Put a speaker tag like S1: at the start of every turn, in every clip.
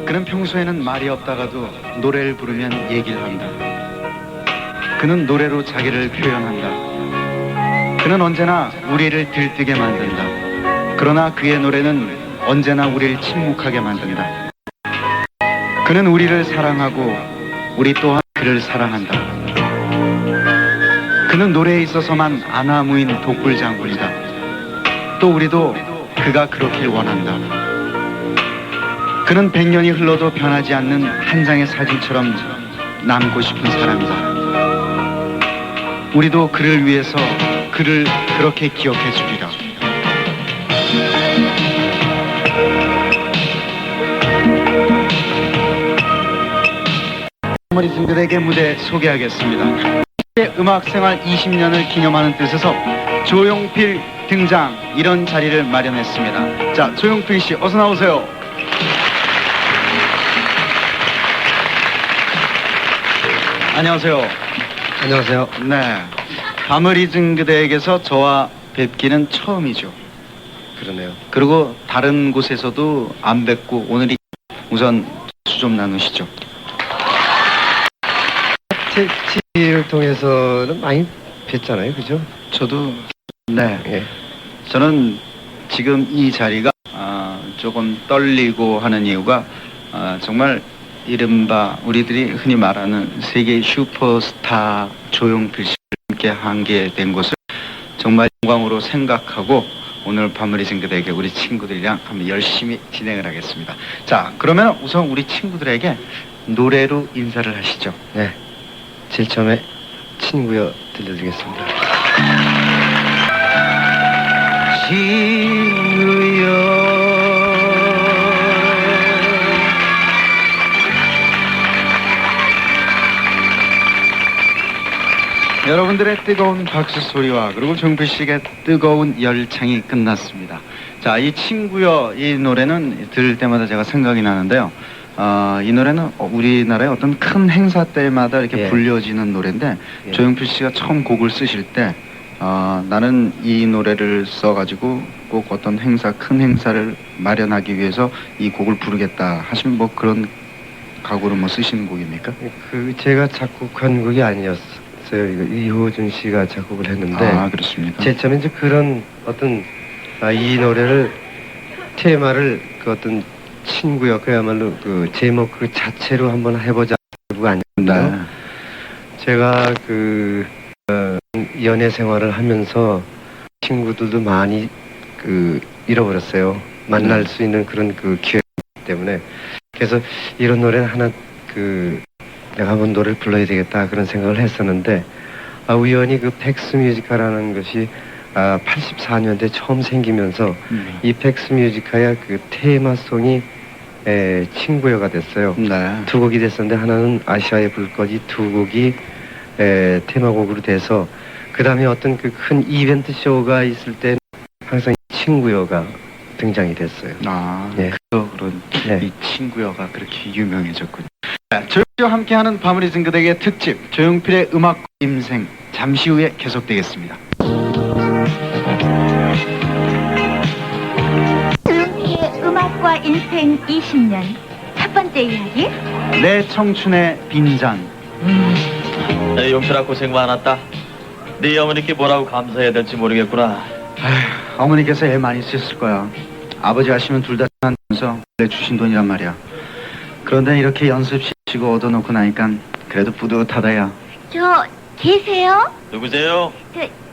S1: 그는 평소에는 말이 없다가도 노래를 부르면 얘기를 한다. 그는 노래로 자기를 표현한다. 그는 언제나 우리를 들뜨게 만든다. 그러나 그의 노래는 언제나 우리를 침묵하게 만든다. 그는 우리를 사랑하고 우리 또한 그를 사랑한다. 그는 노래에 있어서만 아나무인 독불장군이다. 또 우리도 그가 그렇길 원한다. 그는 100년이 흘러도 변하지 않는 한 장의 사진처럼 남고 싶은 사람이다. 우리도 그를 위해서 그를 그렇게 기억해 주리라. 머리진들에게 무대 소개하겠습니다. 음악생활 20년을 기념하는 뜻에서 조용필 등장, 이런 자리를 마련했습니다. 자, 조용필 씨 어서 나오세요. 안녕하세요.
S2: 안녕하세요.
S1: 네, 밤을 잊은 그대에게서 저와 뵙기는 처음이죠.
S2: 그러네요.
S1: 그리고 다른 곳에서도 안 뵙고 오늘이 우선 수 좀 나누시죠.
S2: TV를 통해서는 많이 뵀잖아요, 그죠?
S1: 저도 네,
S2: 예.
S1: 저는 지금 이 자리가 조금 떨리고 하는 이유가 정말 이른바 우리들이 흔히 말하는 세계 슈퍼스타 조용필 씨와 함께 하게 된 것을 정말 영광으로 생각하고 오늘 밤을 잊은 그대에게 우리 친구들이랑 한번 열심히 진행을 하겠습니다. 자, 그러면 우선 우리 친구들에게 노래로 인사를 하시죠.
S2: 네. 제일 처음에 친구여 들려드리겠습니다.
S1: 친구여 여러분들의 뜨거운 박수 소리와 그리고 조용필 씨의 뜨거운 열창이 끝났습니다. 자, 이 친구여 이 노래는 들을 때마다 제가 생각이 나는데요. 이 노래는 우리나라의 어떤 큰 행사 때마다 이렇게
S2: 예.
S1: 불려지는 노래인데
S2: 예.
S1: 조용필 씨가 처음 곡을 쓰실 때 나는 이 노래를 써가지고 꼭 어떤 행사, 큰 행사를 마련하기 위해서 이 곡을 부르겠다 하시면 뭐 그런 각오로 뭐 쓰시는 곡입니까?
S2: 그 제가 작곡한 곡이 아니었어요. 이거 이호준 씨가 작곡을 했는데.
S1: 아, 그렇습니까?
S2: 제일 처음에 이제 그런 어떤 이 노래를 테마를 그 어떤 친구여 그야말로 그 제목 그 자체로 한번 해보자 가 아니었나요?
S1: 네.
S2: 제가 그 연애 생활을 하면서 친구들도 많이 그 잃어버렸어요. 만날 수 있는 그런 그 기회 때문에. 그래서 이런 노래는 하나 그 내가 한번 노래를 불러야 되겠다 그런 생각을 했었는데 우연히 그 팩스뮤지카라는 것이 84년대 처음 생기면서 이 팩스뮤지카의 그 테마송이 친구여가 됐어요.
S1: 네.
S2: 두 곡이 됐었는데 하나는 아시아의 불꽃이 두 곡이 테마곡으로 돼서 그 다음에 어떤 그 큰 이벤트 쇼가 있을 때 항상 친구여가 등장이 됐어요.
S1: 네. 그런
S2: 네.
S1: 이 친구여가 그렇게 유명해졌군요. 조용필과 함께하는 밤을 잊은 그대에게 특집 조용필의 음악 인생 잠시 후에 계속되겠습니다.
S3: 조용필의 음악과 인생 20년 첫 번째 이야기.
S1: 내 청춘의 빈잔.
S4: 용필아 고생 많았다. 네 어머니께 뭐라고 감사해야 될지 모르겠구나.
S1: 어머니께서 애 많이 쓰셨을 거야. 아버지 아시면 둘 다 하면서 원래 주신 돈이란 말이야. 그런데 이렇게 연습시키고 얻어놓고 나니까 그래도 뿌듯하다야.
S3: 저 계세요?
S4: 누구세요?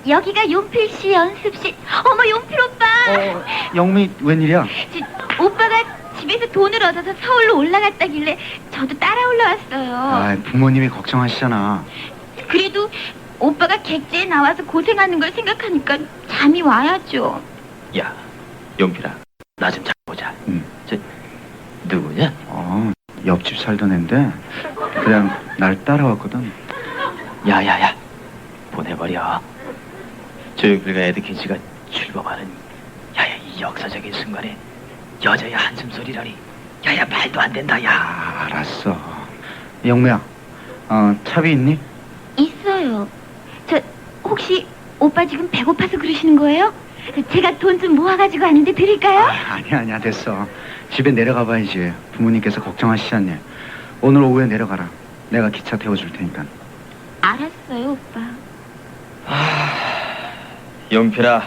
S3: 여기가 용필 씨 연습실. 어머 용필 오빠.
S1: 영미 웬일이야?
S3: 오빠가 집에서 돈을 얻어서 서울로 올라갔다길래 저도 따라 올라왔어요.
S1: 부모님이 걱정하시잖아.
S3: 그래도 오빠가 객지에 나와서 고생하는 걸 생각하니까 잠이 와야죠.
S4: 야, 용필아, 나 좀 잡아보자. 저 누구냐?
S1: 옆집 살던 앤데 그냥 날 따라왔거든.
S4: 야야야, 보내버려. 조용필과 에드킨씨가 출범하는 야야 이 역사적인 순간에 여자의 한숨 소리라니. 야야 말도 안 된다. 야.
S1: 알았어. 영미야, 차비 있니?
S3: 있어요. 저 혹시 오빠 지금 배고파서 그러시는 거예요? 제가 돈 좀 모아가지고 왔는데 드릴까요?
S1: 아니야 됐어. 집에 내려가 봐야지. 부모님께서 걱정하시지 않니? 오늘 오후에 내려가라. 내가 기차 태워줄 테니까.
S3: 알았어요, 오빠.
S4: 용필아,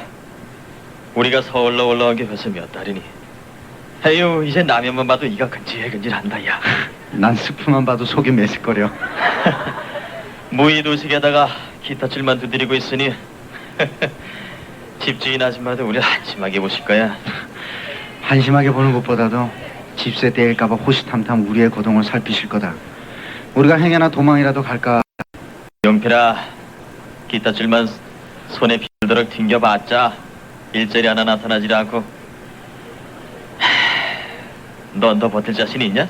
S4: 우리가 서울로 올라온 게 벌써 몇 달이니? 에휴, 이제 라면만 봐도 이가 근질근질한다, 야.
S1: 난 스프만 봐도 속이 메식거려.
S4: 무의도식에다가 기타줄만 두드리고 있으니 집주인 아줌마도 우리 한심하게 보실 거야.
S1: 한심하게 보는 것보다도 집세 떼일까봐 호시탐탐 우리의 고동을 살피실 거다. 우리가 행여나 도망이라도 갈까.
S4: 용필아, 기타줄만 손에 비도록 튕겨봤자 일자리 하나 나타나질 않고. 넌 더 버틸 자신 있냐?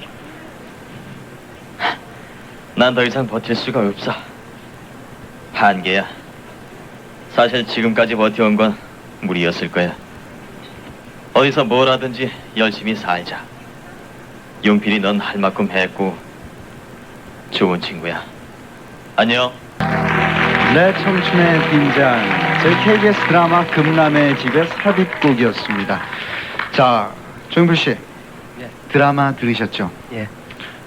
S4: 난 더 이상 버틸 수가 없어. 한계야. 사실 지금까지 버텨온 건 무리였을 거야. 어디서 뭘 하든지 열심히 살자. 용필이 넌 할 만큼 했고 좋은 친구야. 안녕.
S1: 내 청춘의 빈장, 저희 KBS 드라마 금남의 집의 삽입곡이었습니다. 자, 조용필 씨,
S2: 예.
S1: 드라마 들으셨죠?
S2: 예.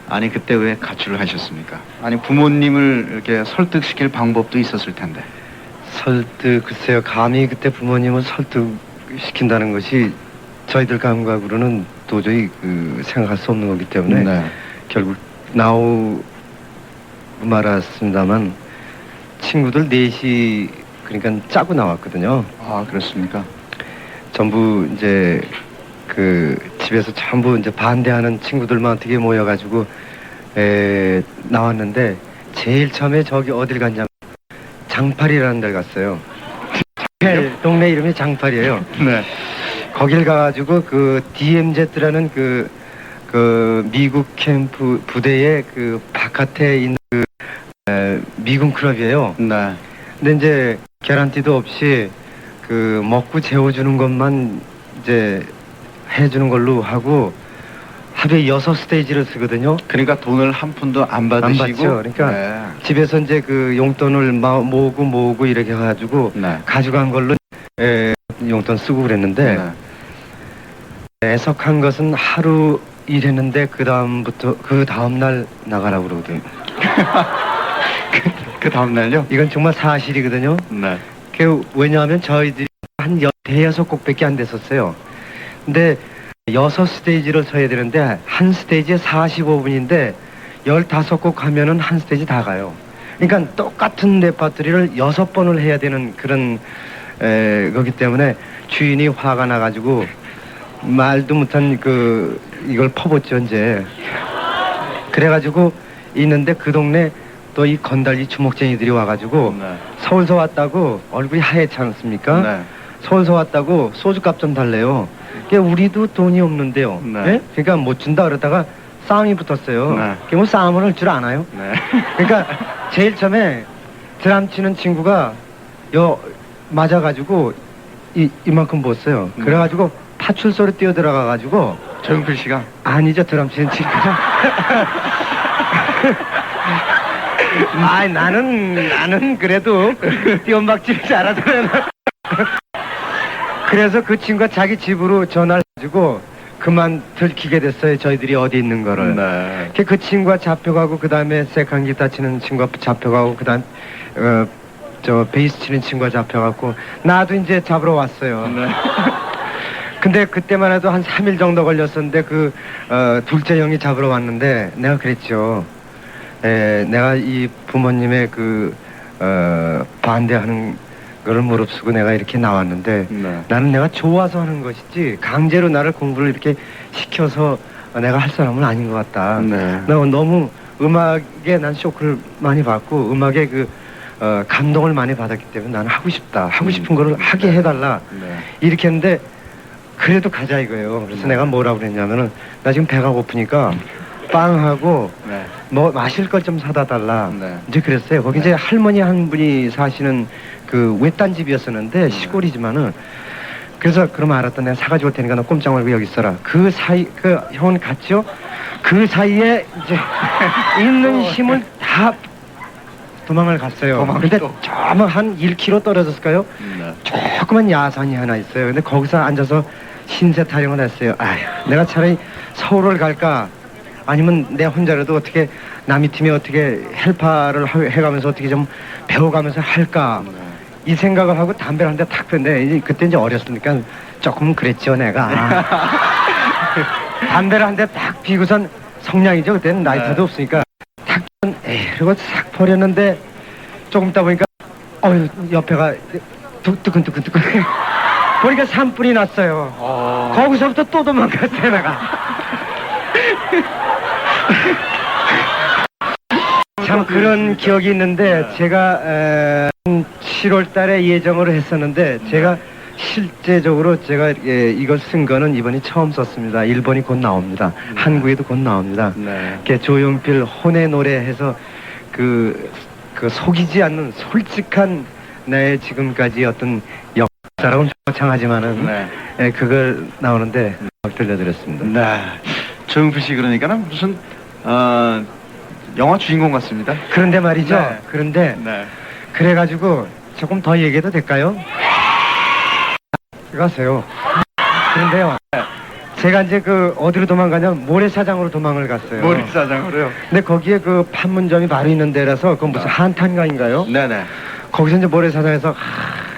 S1: 아니 그때 왜 가출을 하셨습니까? 아니 부모님을 이렇게 설득시킬 방법도 있었을 텐데.
S2: 글쎄요. 감히 그때 부모님을 설득시킨다는 것이 저희들 감각으로는 도저히 생각할 수 없는 거기 때문에
S1: 네.
S2: 결국 나오고 말았습니다만 친구들 넷이 그러니까 짜고 나왔거든요.
S1: 아 그렇습니까?
S2: 전부 이제 집에서 전부 이제 반대하는 친구들만 어떻게 모여가지고 나왔는데 제일 처음에 저기 어딜 갔냐면 장팔이라는 데를 갔어요. 동네 이름이 장팔이에요.
S1: 네.
S2: 거길 가가지고 DMZ라는 미국 캠프 부대의 바깥에 있는 미군 클럽이에요.
S1: 네.
S2: 근데 이제 개런티도 없이 먹고 재워주는 것만 이제 해주는 걸로 하고 하루에 6스테이지를 쓰거든요.
S1: 그러니까 돈을 한 푼도 안 받으시고.
S2: 안 받죠. 그러니까
S1: 네.
S2: 집에서 이제 용돈을 모으고 이렇게 해가지고
S1: 네.
S2: 가져간 걸로 용돈 쓰고 그랬는데
S1: 네.
S2: 애석한 것은 하루 일했는데 그 다음 날 나가라고 그러거든요.
S1: 그 다음날요?
S2: 이건 정말 사실이거든요.
S1: 네.
S2: 왜냐하면 저희들이 한 대여섯 곡밖에 안 됐었어요. 근데 6스테이지를 서야 되는데 한 스테이지에 45분인데 15곡 하면은 한 스테이지 다 가요. 그러니까 똑같은 레파토리를 6번을 해야 되는 그런 거기 때문에 주인이 화가 나가지고 말도 못한 이걸 퍼붓죠 이제. 그래가지고 있는데 그 동네 또 이 건달이 주먹쟁이들이 와가지고
S1: 네.
S2: 서울서 왔다고 얼굴이 하얗지 않습니까?
S1: 네.
S2: 서울서 왔다고 소주값 좀 달래요. 그러니까 우리도 돈이 없는데요.
S1: 네.
S2: 예? 그러니까 못 준다 그러다가 싸움이 붙었어요.
S1: 네.
S2: 그뭐 싸움을 할 줄 아나요?
S1: 네.
S2: 그러니까 제일 처음에 드럼 치는 친구가 맞아가지고 이만큼 벗어요. 그래가지고 파출소로 뛰어들어가가지고
S1: 조용필 씨가.
S2: 아니죠, 드럼 치는 친구가. 나는 그래도 띄엄박질을 잘하더라고요. 그래서 그 친구가 자기 집으로 전화를 해가지고 그만 들키게 됐어요. 저희들이 어디 있는 거를.
S1: 네.
S2: 그 친구가 잡혀가고 그 다음에 세컨 기타 치는 친구가 잡혀가고 그 다음 베이스 치는 친구가 잡혀가고 나도 이제 잡으러 왔어요.
S1: 네.
S2: 근데 그때만 해도 한 3일 정도 걸렸었는데 둘째 형이 잡으러 왔는데 내가 그랬죠. 내가 이 부모님의 반대하는 거를 무릅쓰고 내가 이렇게 나왔는데
S1: 네.
S2: 나는 내가 좋아서 하는 것이지 강제로 나를 공부를 이렇게 시켜서 내가 할 사람은 아닌 것 같다.
S1: 네.
S2: 너무 음악에 난 쇼크를 많이 받고 음악에 감동을 많이 받았기 때문에 나는 하고 싶다. 하고 싶은 거를 하게 해달라.
S1: 네.
S2: 이렇게 했는데 그래도 가자 이거예요. 그래서 내가 뭐라고 그랬냐면은 나 지금 배가 고프니까 빵하고
S1: 네.
S2: 뭐 마실 걸 좀 사다 달라.
S1: 네.
S2: 이제 그랬어요. 거기 이제 할머니 한 분이 사시는 외딴 집이었었는데 시골이지만은 그래서 그러면 알았다. 내가 사가지고 올 테니까 너 꼼짝 말고 여기 있어라. 그 사이 형은 갔죠. 그 사이에 이제 있는 힘을 다 도망을 갔어요. 근데 저만 한 1km 떨어졌을까요?
S1: 네.
S2: 조그만 야산이 하나 있어요. 근데 거기서 앉아서 신세 타령을 했어요. 아휴, 내가 차라리 서울을 갈까 아니면 내 혼자라도 어떻게 남이 팀에 어떻게 헬파를 해가면서 어떻게 좀 배워가면서 할까 이 생각을 하고 담배를 한 대 탁 폈는데 이제 그때 이제 어렸으니까 조금 그랬죠 내가. 담배를 한 대 딱 피고선 성냥이죠. 그때는 라이터도 없으니까 탁 에이 그리고 싹 버렸는데 조금 있다 보니까 옆에가 뜨끈뜨끈뜨끈 보니까 산불이 났어요. 거기서부터 또 도망갔어요 내가. 참 그런 기억이 있는데 제가 7월 달에 예정으로 했었는데 제가 실제적으로 제가 이걸 쓴 거는 이번이 처음 썼습니다. 일본이 곧 나옵니다. 한국에도 곧 나옵니다.
S1: 네.
S2: 조용필 혼의 노래해서 그 속이지 않는 솔직한 내 지금까지 어떤 역사라고는 거창하지만은
S1: 네.
S2: 그걸 나오는데 들려드렸습니다.
S1: 네. 조용필 씨 그러니까는 무슨 영화 주인공 같습니다.
S2: 그런데 말이죠.
S1: 네.
S2: 그런데
S1: 네.
S2: 그래가지고 조금 더 얘기해도 될까요? 가세요. 그런데요. 제가 이제 어디로 도망가냐면 모래사장으로 도망을 갔어요.
S1: 모래사장으로요?
S2: 근데 거기에 그 판문점이 바로 있는 데라서 그 무슨 한탄가인가요?
S1: 네네.
S2: 거기서 이제 모래사장에서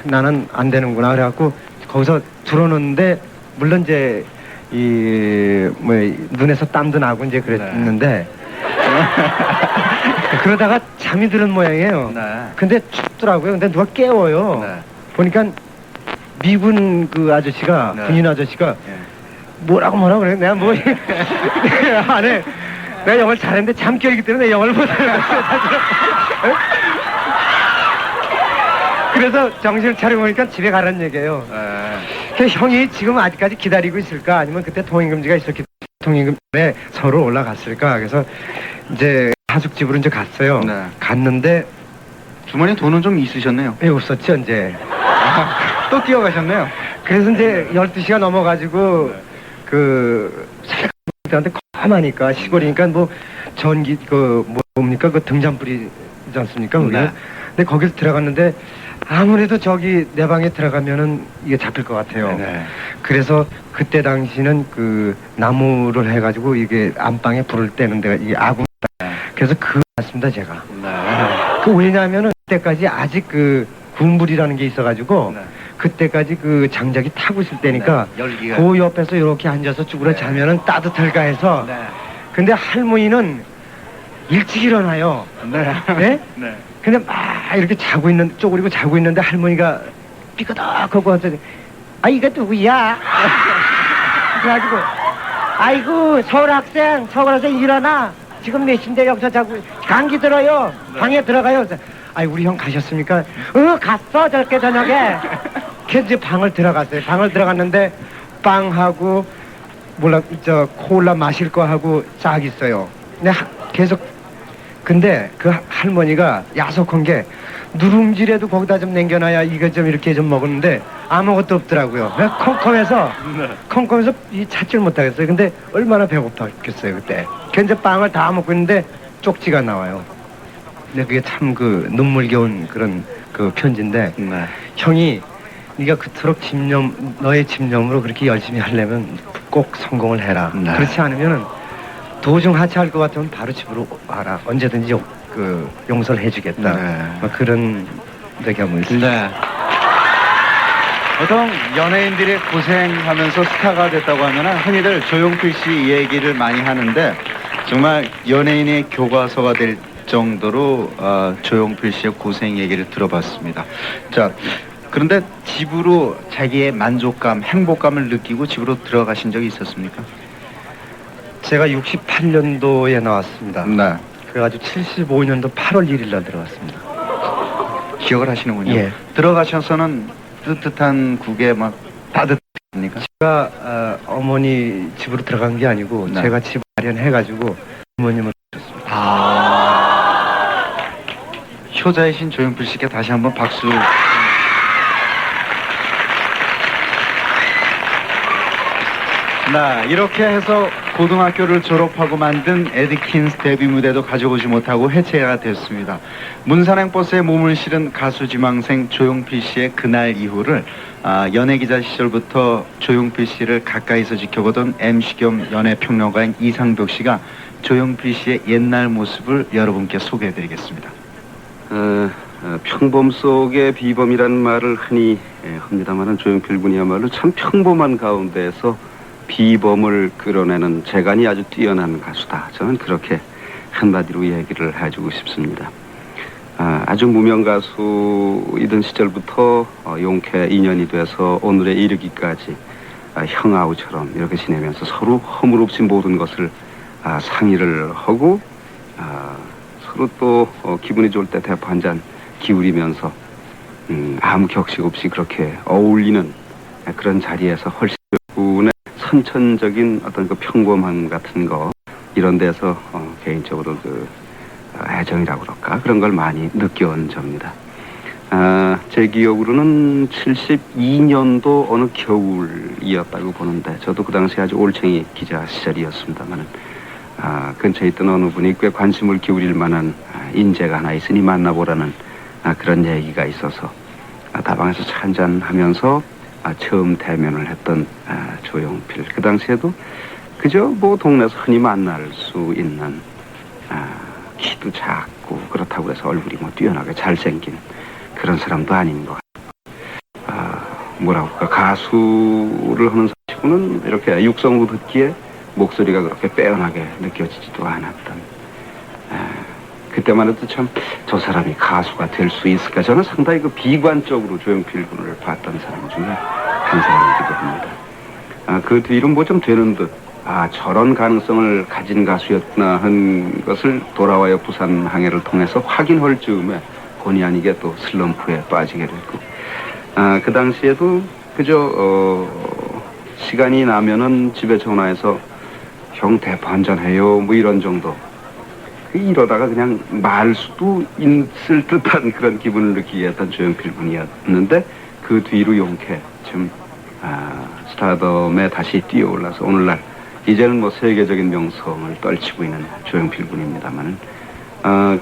S2: 나는 안 되는구나 그래갖고 거기서 들어오는데 물론 이제 눈에서 땀도 나고 이제 그랬는데 그러다가 잠이 드는 모양이에요.
S1: 네.
S2: 근데 춥더라고요. 근데 누가 깨워요.
S1: 네.
S2: 보니까 미군 그 아저씨가
S1: 네.
S2: 군인 아저씨가
S1: 예.
S2: 뭐라고 그래. 내가 뭐 안해. 내가 영어를 잘했는데 잠결이기 때문에 내 영어를 못하는 그래서 정신을 차려보니까 집에 가라는 얘기예요. 그래서 형이 지금 아직까지 기다리고 있을까 아니면 그때 통행금지가 있었기 때문에 통행금지에 서로 올라갔을까. 그래서 이제 하숙집으로 이제 갔어요.
S1: 네.
S2: 갔는데
S1: 주머니에 돈은 좀 있으셨네요.
S2: 없었죠 이제.
S1: 또 뛰어가셨네요.
S2: 그래서 이제 12시가 넘어가지고 사람들한테 컴하니까 시골이니까 뭐 전기 뭡니까 그 등잔불이지 않습니까 그게.
S1: 네.
S2: 근데 거기서 들어갔는데 아무래도 저기 내 방에 들어가면은 이게 잡힐 것 같아요.
S1: 네.
S2: 그래서 그때 당시는 그 나무를 해가지고 이게 안방에 불을 떼는 데가 이게 아궁. 그래서 맞습니다 제가.
S1: 네.
S2: 왜냐하면은 그때까지 아직 그 군불이라는 게 있어가지고.
S1: 네.
S2: 그때까지 그 장작이 타고 있을 때니까
S1: 네, 열기가.
S2: 그 옆에서 이렇게 앉아서 쭈그려 자면은 따뜻할까 해서.
S1: 네.
S2: 근데 할머니는 일찍 일어나요.
S1: 네.
S2: 네?
S1: 네.
S2: 근데 막 이렇게 쪼그리고 자고 있는데 할머니가 삐그덕하고 와서 이거 누구야? 그래가지고 아이고 서울 학생 일어나. 지금 몇 시인데 여기서 자고 감기 들어요.
S1: 네.
S2: 방에 들어가요. 그래서, 우리 형 가셨습니까? 갔어 저렇게 저녁에. 그래서 이제 방을 들어갔어요. 방을 들어갔는데 빵하고 콜라 마실 거 하고 쫙 있어요. 근데 계속 근데 그 할머니가 야속한 게 누룽지라도 거기다 좀 남겨놔야 이거 좀 이렇게 좀 먹었는데 아무것도 없더라고요. 컴컴해서 찾지를 못하겠어요. 근데 얼마나 배고팠겠어요 그때. 근데 빵을 다 먹고 있는데 쪽지가 나와요. 근데 그게 참 눈물겨운 그런 편지인데
S1: 네.
S2: 형이 네가 그토록 너의 집념으로 그렇게 열심히 하려면 꼭 성공을 해라.
S1: 네.
S2: 그렇지 않으면은 도중 하차할 것 같으면 바로 집으로 와라. 언제든지 용서를 해주겠다.
S1: 네.
S2: 막 그런 적이 한번 있어요.
S1: 네. 보통 연예인들이 고생하면서 스타가 됐다고 하면은 흔히들 조용필 씨 얘기를 많이 하는데 정말 연예인의 교과서가 될 정도로 조용필 씨의 고생 얘기를 들어봤습니다. 자, 그런데 집으로 자기의 만족감, 행복감을 느끼고 집으로 들어가신 적이 있었습니까?
S2: 제가 68년도에 나왔습니다.
S1: 네.
S2: 그래가지고 75년도 8월 1일 날 들어갔습니다.
S1: 기억을 하시는군요.
S2: 예.
S1: 들어가셔서는 뜨뜻한 국에 막 따뜻합니까?
S2: 제가 어머니 집으로 들어간 게 아니고
S1: 네.
S2: 제가 집 마련해가지고 부모님을 모셨습니다.
S1: 효자이신 조용필 씨께 다시 한번 박수. 네, 이렇게 해서 고등학교를 졸업하고 만든 에드킨스 데뷔 무대도 가져오지 못하고 해체가 됐습니다. 문산행버스에 몸을 실은 가수 지망생 조용필 씨의 그날 이후를 연예기자 시절부터 조용필 씨를 가까이서 지켜보던 MC 겸 연예평론가인 이상벽 씨가 조용필 씨의 옛날 모습을 여러분께 소개해드리겠습니다.
S5: 평범 속의 비범이라는 말을 흔히 합니다만 조용필 군이야말로 참 평범한 가운데에서 비범을 끌어내는 재간이 아주 뛰어난 가수다. 저는 그렇게 한마디로 얘기를 해주고 싶습니다. 아주 무명 가수이던 시절부터 용케 인연이 돼서 오늘에 이르기까지 형아우처럼 이렇게 지내면서 서로 허물없이 모든 것을 상의를 하고 서로 또 기분이 좋을 때 대파 한 잔 기울이면서 아무 격식 없이 그렇게 어울리는 그런 자리에서 훨씬 분의 선천적인 어떤 그 평범함 같은 거 이런 데서 개인적으로 그 애정이라고 그럴까 그런 걸 많이 느껴온 점입니다. 제 기억으로는 72년도 어느 겨울이었다고 보는데 저도 그 당시 아주 올챙이 기자 시절이었습니다만 근처에 있던 어느 분이 꽤 관심을 기울일 만한 인재가 하나 있으니 만나보라는 그런 얘기가 있어서 다방에서 차 한잔 하면서 처음 대면을 했던 조용필. 그 당시에도 그저 뭐 동네에서 흔히 만날 수 있는 키도 작고 그렇다고 해서 얼굴이 뭐 뛰어나게 잘생긴 그런 사람도 아닌 것 같고 뭐라고 할까 가수를 하는 사람치고는 이렇게 육성으로 듣기에 목소리가 그렇게 빼어나게 느껴지지도 않았던 그때만 해도 참 저 사람이 가수가 될 수 있을까 저는 상당히 그 비관적으로 조용필 군을 봤던 사람 중에 한 사람이기도 합니다. 그 뒤로 뭐 좀 되는 듯 저런 가능성을 가진 가수였구나 한 것을 돌아와요 부산 항해를 통해서 확인할 즈음에 본의 아니게 또 슬럼프에 빠지게 됐고 그 당시에도 그저 시간이 나면은 집에 전화해서 형 대파 한잔 해요 뭐 이런 정도 이러다가 그냥 말 수도 있을 듯한 그런 기분을 느끼게 했던 조용필 군이었는데 그 뒤로 용케 좀 스타덤에 다시 뛰어올라서 오늘날 이제는 뭐 세계적인 명성을 떨치고 있는 조용필 군입니다만은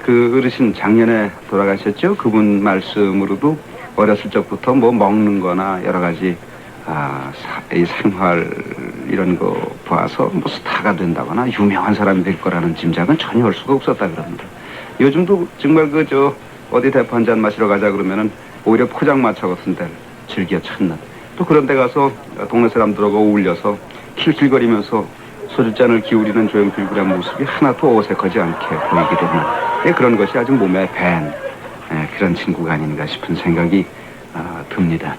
S5: 그 어르신 작년에 돌아가셨죠. 그분 말씀으로도 어렸을 적부터 뭐 먹는 거나 여러 가지 이 생활 이런 거 봐서 뭐 스타가 된다거나 유명한 사람이 될 거라는 짐작은 전혀 할 수가 없었다 그럽니다. 요즘도 정말 그저 어디 대파 한잔 마시러 가자 그러면은 오히려 포장마차 같은 데를 즐겨 찾는 또 그런 데 가서 동네 사람들하고 어울려서 킬킬거리면서 소주잔을 기울이는 조용필 군의 모습이 하나도 어색하지 않게 보이게 되는 그런 것이 아주 몸에 밴 그런 친구가 아닌가 싶은 생각이 듭니다.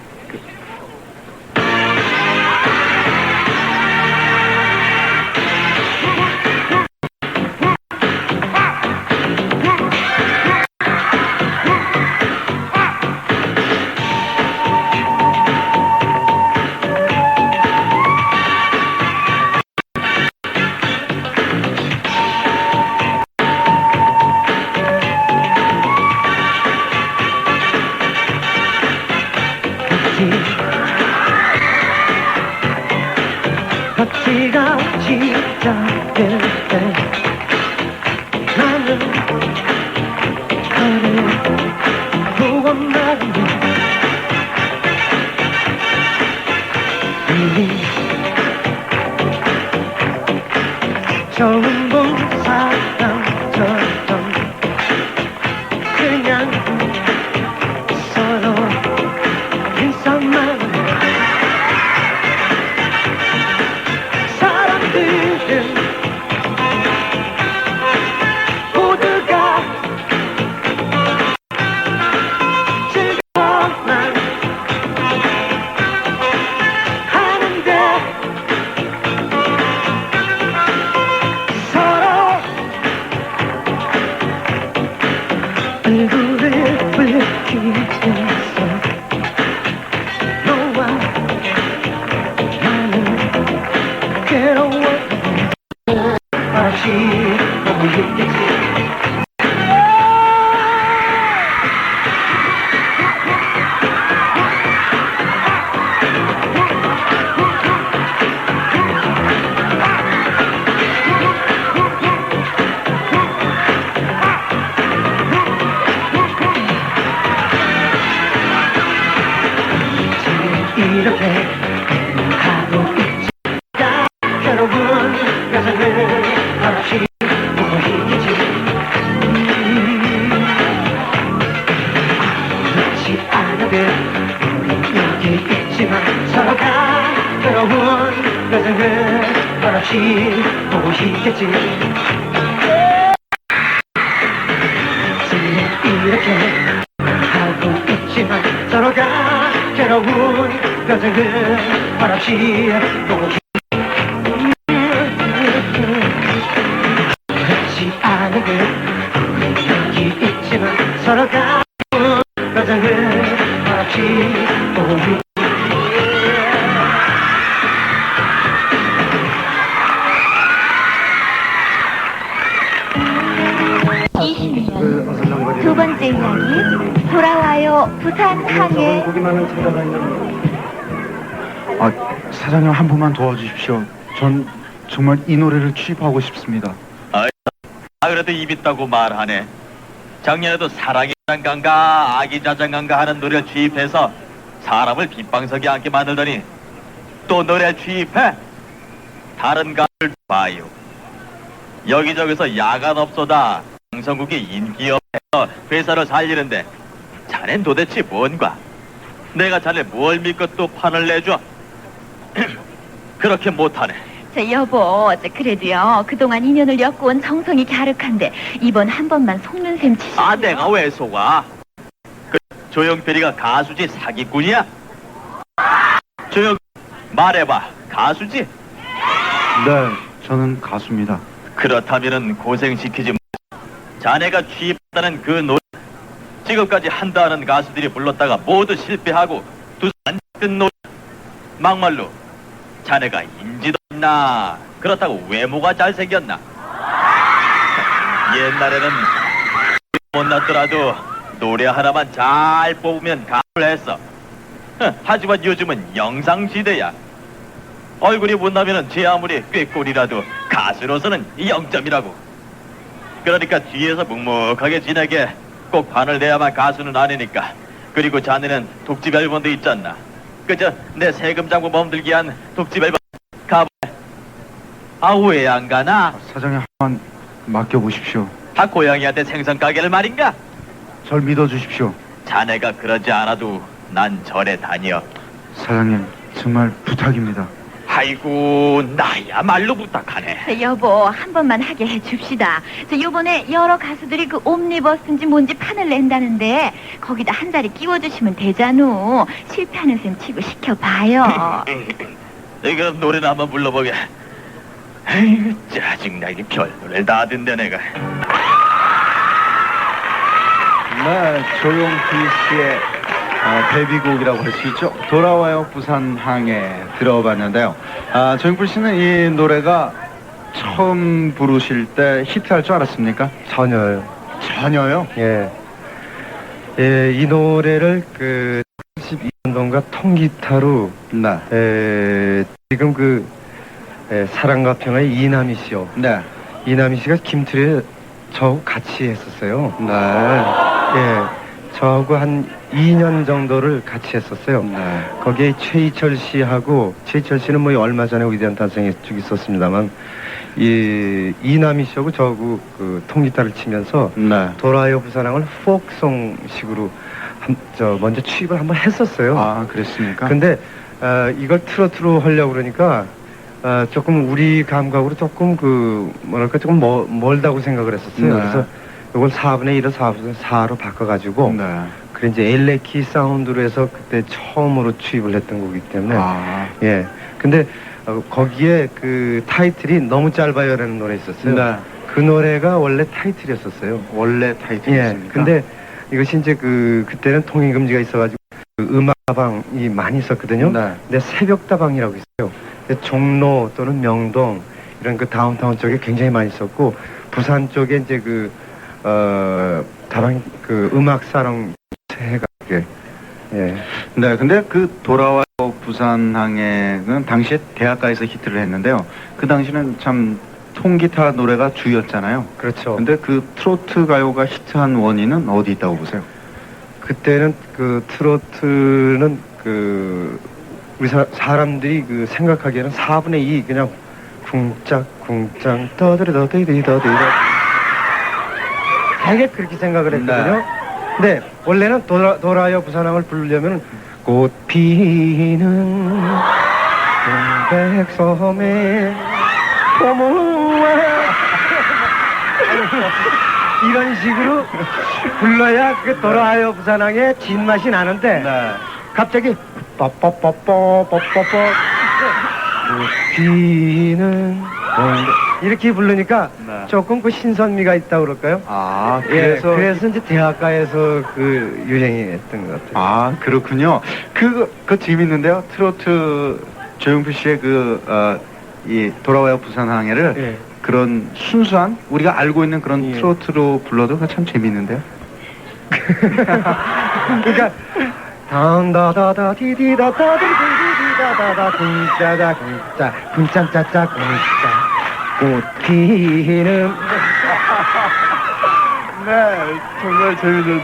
S6: 박지가 시작될 때 나는 하늘 무언가를 이미 처음 본 사람처럼 그냥 서로 인사만 모두가 즐거워만 하는데 서로 말없이 보고 있겠지. 늦지 않아도 우리 여기 있지만 서로가 괴로운 여정을 말없이 보고 있겠지. 지금 이렇게 하고 있지만 서로가 괴로운 여정을 말없이 보고 있겠지. 그렇지 않은 그 여기 있지만 서로가 여정을 말없이 보고 있겠지.
S3: 두 번째 이야기 돌아와요 부산 항해.
S2: 거기만은 찾아가 있는.
S1: 사장님 한 번만 도와주십시오. 전 정말 이 노래를 취입하고 싶습니다.
S4: 그래도 입 있다고 말하네. 작년에도 사랑의 자장가인가 아기 자장가인가 하는 노래를 취입해서 사람을 빗방석에 앉게 만들더니 또 노래 취입해? 다른 가수를 봐요. 여기저기서 야간업소다 방송국의 인기업에서 회사를 살리는데 자넨 도대체 뭔가? 내가 자네 뭘 믿고 또 판을 내줘? 그렇게 못하네.
S3: 저 여보, 그래도요 그동안 인연을 엮어온 정성이 갸륵한데 이번 한 번만 속는 셈 치시죠.
S4: 아, 내가 왜 속아? 그 조용필이가 가수지 사기꾼이야? 조용 말해봐, 가수지?
S1: 네, 저는 가수입니다.
S4: 그렇다면은 고생시키지 마. 자네가 취입했다는 그 노래 지금까지 한다 하는 가수들이 불렀다가 모두 실패하고 두산 뜬 노래 막말로 자네가 인지도 있나? 그렇다고 외모가 잘생겼나? 옛날에는 못났더라도 노래 하나만 잘 뽑으면 가수를 했어. 하지만 요즘은 영상시대야. 얼굴이 못나면은 제 아무리 꾀꼬리라도 가수로서는 0점이라고. 그러니까 뒤에서 묵묵하게 지내게 꼭 반을 내야만 가수는 아니니까. 그리고 자네는 독집 앨범도 있잖나. 그저 내 세금 장부 멈들게 한 독집 앨범 가보네. 아, 왜 안 가나?
S1: 사장님 한번 맡겨보십시오.
S4: 다 고양이한테 생선 가게를 말인가?
S1: 절 믿어주십시오.
S4: 자네가 그러지 않아도 난 절에 다녀.
S1: 사장님 정말 부탁입니다.
S4: 아이고, 나야말로 부탁하네.
S3: 저 여보 한 번만 하게 해줍시다. 저 요번에 여러 가수들이 그 옴니버스인지 뭔지 판을 낸다는데 거기다 한 자리 끼워주시면 되잖아. 실패하는 셈 치고 시켜봐요.
S4: 그럼 노래나 한번 불러보게. 에이, 짜증나게 별노래를 다 듣네 내가.
S1: 네, 조용필 씨의 데뷔곡이라고 할 수 있죠. 돌아와요 부산항에 들어봤는데요. 조용필 씨는 이 노래가 처음 부르실 때 히트할 줄 알았습니까?
S2: 전혀요.
S1: 전혀요.
S2: 예. 예, 이 노래를 그 12년도인가 통기타로 지금 사랑과 평화의 이남희 씨요.
S1: 네.
S2: 이남희 씨가 김투리에 저하고 같이 했었어요.
S1: 네.
S2: 예. 저하고 한 2년 정도를 같이 했었어요.
S1: 네.
S2: 거기에 최희철 씨하고, 최희철 씨는 뭐 얼마 전에 위대한 탄생에 쭉 있었습니다만, 이남희 씨하고 저하고 그 통기타를 치면서
S1: 네.
S2: 돌아요 부산항을 포크송식으로 먼저 취입을 한번 했었어요.
S1: 그랬습니까?
S2: 근데 이걸 트로트로 하려고 그러니까 조금 우리 감각으로 조금 조금 멀다고 생각을 했었어요.
S1: 네.
S2: 그래서 이걸 4분의 1을 4분의 4로 바꿔가지고
S1: 네.
S2: 그래 이제 엘레키 사운드로 해서 그때 처음으로 취입을 했던 거기 때문에 예. 근데 거기에 그 타이틀이 너무 짧아요라는 노래 있었어요.
S1: 네.
S2: 그 노래가 원래 타이틀이었었어요.
S1: 원래 타이틀이었습니까?
S2: 예. 근데 이것이 이제 그때는 통행 금지가 있어가지고 음악다방이 많이 있었거든요.
S1: 네.
S2: 근데 새벽다방이라고 있어요. 근데 종로 또는 명동 이런 그 다운타운 쪽에 굉장히 많이 있었고 부산 쪽에 이제 다방 음악 사랑 해가 예.
S1: 네, 근데 그 돌아와요 부산항해는 당시에 대학가에서 히트를 했는데요. 그 당시는 참 통기타 노래가 주였잖아요.
S2: 그렇죠.
S1: 근데 그 트로트 가요가 히트한 원인은 어디 있다고 보세요?
S2: 그때는 그 트로트는 우리 사람들이 생각하기에는 4분의 2 그냥 쿵짝쿵짝 더드리더드리더드리 되게 그렇게 생각을 했거든요. 근데 원래는 돌아요 부산항을 부르려면 꽃 피는 동백섬에 어머와 이런 식으로 불러야 그 돌아요 부산항의 진맛이 나는데
S1: 네.
S2: 갑자기 뽀뽀뽀뽀뽀뽀뽀 피는 이렇게 부르니까
S1: 네.
S2: 조금 그 신선미가 있다고 그럴까요?
S1: 아,
S2: 그래서 이제 대학가에서 그 유행이 했던 것 같아요.
S1: 아, 그렇군요. 그거 재밌는데요. 트로트 조용필 씨의 이 돌아와요 부산항해를
S2: 예.
S1: 그런 순수한 우리가 알고 있는 그런
S2: 예.
S1: 트로트로 불러도 그거 참 재밌는데요.
S2: 그러니까 다다다다 디디다다 디디다다다 군짜다 군짜 군짠짜짜 군짜 꽃 피는
S1: 네, 정말 재밌는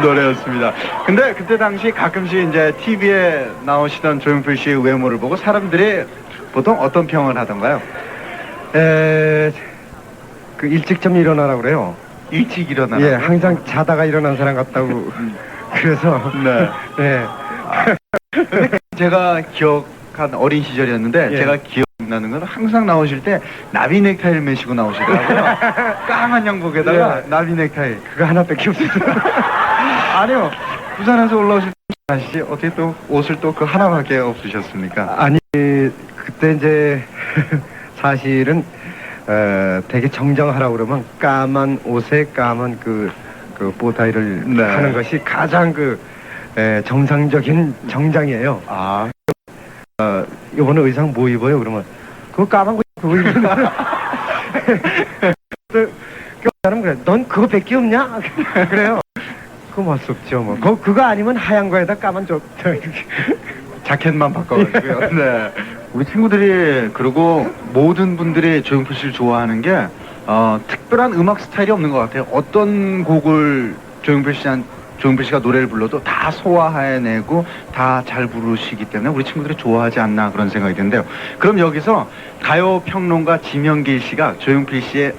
S1: 노래였습니다. 근데 그때 당시 가끔씩 이제 TV에 나오시던 조용필 씨의 외모를 보고 사람들이 보통 어떤 평을 하던가요?
S2: 그 일찍 좀 일어나라 그래요.
S1: 일찍 일어나라.
S2: 예, 항상 자다가 일어난 사람 같다고. 그래서
S1: 네.
S2: 예.
S1: 제가 기억한 어린 시절이었는데
S2: 예.
S1: 제가 기억나는 건 항상 나오실 때 나비 넥타이를 매시고 나오시더라고요. 까만 양복에다가
S2: 예.
S1: 나비 넥타이.
S2: 그거 하나밖에 없어요.
S1: 아니요. 부산에서 올라오실 때 아시지? 어떻게 또 옷을 또 그 하나밖에 없으셨습니까?
S2: 아니 그때 이제 사실은 되게 정정하라고 그러면 까만 옷에 까만 그 보타이를
S1: 네.
S2: 하는 것이 가장 정상적인 정장이에요.
S1: 아,
S2: 이번에 의상 뭐 입어요? 그러면 그거 까만 거 그거 입는 그 사람 그래. 넌 그거 밖에 없냐? 그래요. 그거 맛 없죠 뭐. 그거 아니면 하얀 거에다 까만
S1: 자켓만 바꿔가지고요. 네. 우리 친구들이 그리고 모든 분들이 조용필 씨를 좋아하는 게 특별한 음악 스타일이 없는 것 같아요. 어떤 곡을 조용필 씨가 노래를 불러도 다 소화해내고 다 잘 부르시기 때문에 우리 친구들이 좋아하지 않나 그런 생각이 드는데요. 그럼 여기서 가요 평론가 지명길 씨가 조용필 씨의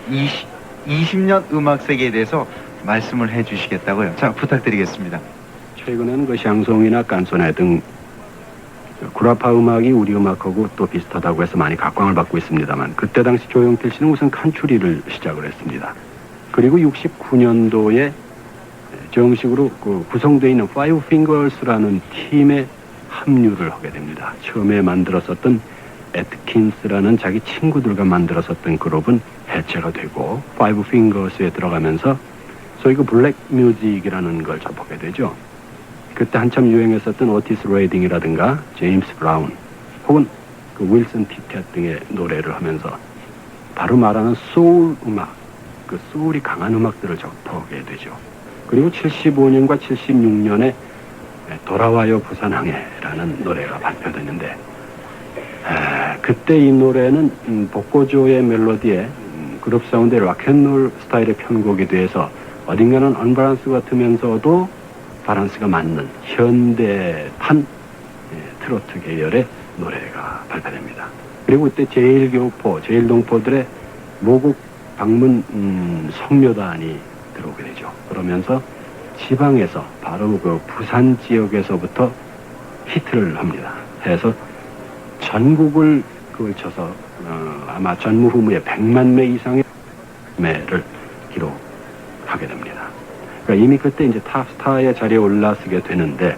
S1: 20년 음악 세계에 대해서 말씀을 해주시겠다고요. 자, 부탁드리겠습니다.
S5: 최근에는 그 샹송이나 깐소네 등 구라파 음악이 우리 음악하고 또 비슷하다고 해서 많이 각광을 받고 있습니다만 그때 당시 조용필 씨는 우선 칸추리를 시작을 했습니다. 그리고 69년도에 정식으로 구성되어 있는 파이브 핑거스라는 팀에 합류를 하게 됩니다. 처음에 만들었었던 애트킨스라는 자기 친구들과 만들었었던 그룹은 해체가 되고 파이브 핑거스에 들어가면서 소위 그 블랙 뮤직이라는 걸 접하게 되죠. 그때 한참 유행했었던 오티스 레이딩이라든가 제임스 브라운 혹은 그 윌슨 피켓 등의 노래를 하면서 바로 말하는 소울 음악, 그 소울이 강한 음악들을 접하게 되죠. 그리고 75년과 76년에 돌아와요 부산항해라는 노래가 발표됐는데 그때 이 노래는 복고조의 멜로디에 그룹 사운드의 락앤롤 스타일의 편곡이 돼서 어딘가는 언밸런스 같으면서도 밸런스가 맞는 현대판 트로트 계열의 노래가 발표됩니다. 그리고 그때 제일동포들의 모국 방문 성묘단이 들어오게 되죠. 그러면서 지방에서 바로 그 부산 지역에서부터 히트를 합니다. 해서 전국을 걸쳐서 아마 전무후무의 100만 매 이상의 매를 기록하게 됩니다. 그러니까 이미 그때 이제 탑스타의 자리에 올라서게 되는데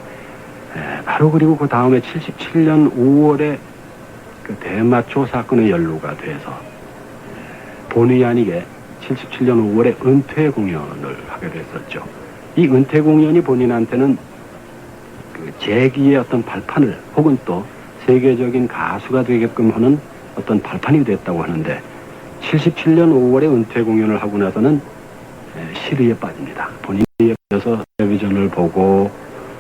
S5: 바로 그리고 그 다음에 77년 5월에 그 대마초 사건의 연루가 돼서 본의 아니게 77년 5월에 은퇴 공연을 하게 됐었죠. 이 은퇴 공연이 본인한테는 그 재기의 어떤 발판을 혹은 또 세계적인 가수가 되게끔 하는 어떤 발판이 됐다고 하는데 77년 5월에 은퇴 공연을 하고 나서는 시리에 빠집니다. 본인이 그래서 텔레비전을 보고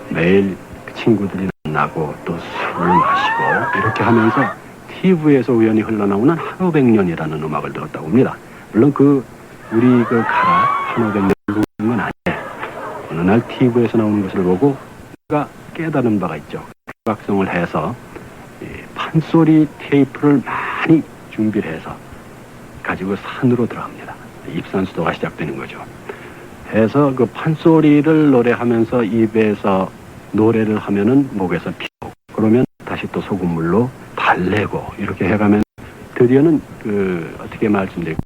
S5: 매일 친구들이 만나고 또 술을 마시고 이렇게 하면서 TV에서 우연히 흘러나오는 한오백년이라는 음악을 들었다고 합니다. 물론 우리 가라 한오백년 부르는 건 아니에요. 어느 날 TV에서 나오는 것을 보고 그가 깨달은 바가 있죠. 각성을 해서 판소리 테이프를 많이
S7: 준비를 해서 가지고 산으로 들어갑니다. 입산수도가 시작되는 거죠. 해서 그 판소리를 노래하면서 입에서 노래를 하면은 목에서 피고, 그러면 다시 또 소금물로 달래고 이렇게 해가면 드디어는 그 어떻게 말씀드릴까,